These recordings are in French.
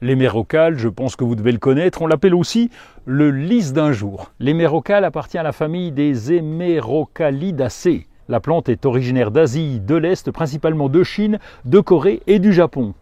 L'hémérocale, je pense que vous devez le connaître, on l'appelle aussi le lys d'un jour. L'hémérocale appartient à la famille des Hémérocalidacées. La plante est originaire d'Asie de l'Est, principalement de Chine, de Corée et du Japon.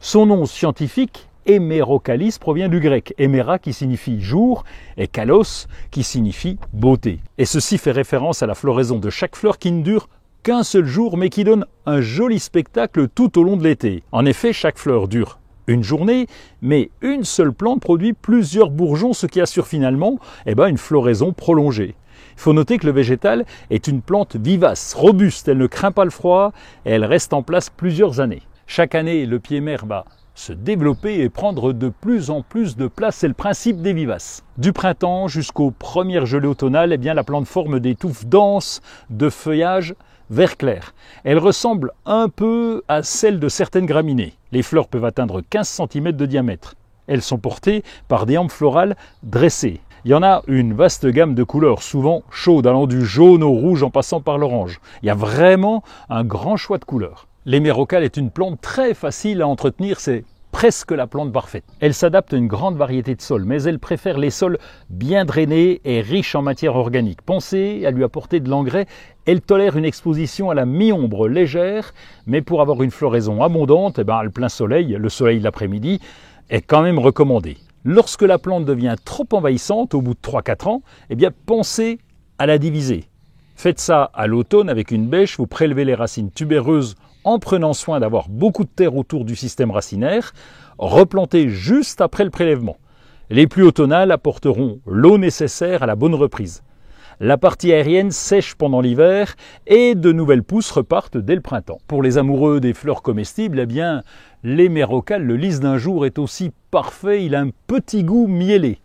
Son nom scientifique, Hémérocalis, provient du grec héméra qui signifie jour et kalos qui signifie beauté. Et ceci fait référence à la floraison de chaque fleur qui ne dure qu'un seul jour mais qui donne un joli spectacle tout au long de l'été. En effet, chaque fleur dure une journée, mais une seule plante produit plusieurs bourgeons, ce qui assure finalement une floraison prolongée. Il faut noter que le végétal est une plante vivace, robuste, elle ne craint pas le froid et elle reste en place plusieurs années. Chaque année, le pied-mère va se développer et prendre de plus en plus de place, c'est le principe des vivaces. Du printemps jusqu'aux premières gelées automnales, la plante forme des touffes denses de feuillage vert clair. Elle ressemble un peu à celle de certaines graminées. Les fleurs peuvent atteindre 15 cm de diamètre. Elles sont portées par des hampes florales dressées. Il y en a une vaste gamme de couleurs, souvent chaudes, allant du jaune au rouge en passant par l'orange. Il y a vraiment un grand choix de couleurs. L'hémérocale est une plante très facile à entretenir, c'est presque la plante parfaite. Elle s'adapte à une grande variété de sols, mais elle préfère les sols bien drainés et riches en matière organique. Pensez à lui apporter de l'engrais. Elle tolère une exposition à la mi-ombre légère, mais pour avoir une floraison abondante, le plein soleil, le soleil de l'après-midi, est quand même recommandé. Lorsque la plante devient trop envahissante, au bout de 3-4 ans, pensez à la diviser. Faites ça à l'automne avec une bêche, vous prélevez les racines tubéreuses en prenant soin d'avoir beaucoup de terre autour du système racinaire, replantez juste après le prélèvement. Les pluies automnales apporteront l'eau nécessaire à la bonne reprise. La partie aérienne sèche pendant l'hiver et de nouvelles pousses repartent dès le printemps. Pour les amoureux des fleurs comestibles, l'hémérocale, le lys d'un jour, est aussi parfait, il a un petit goût miellé.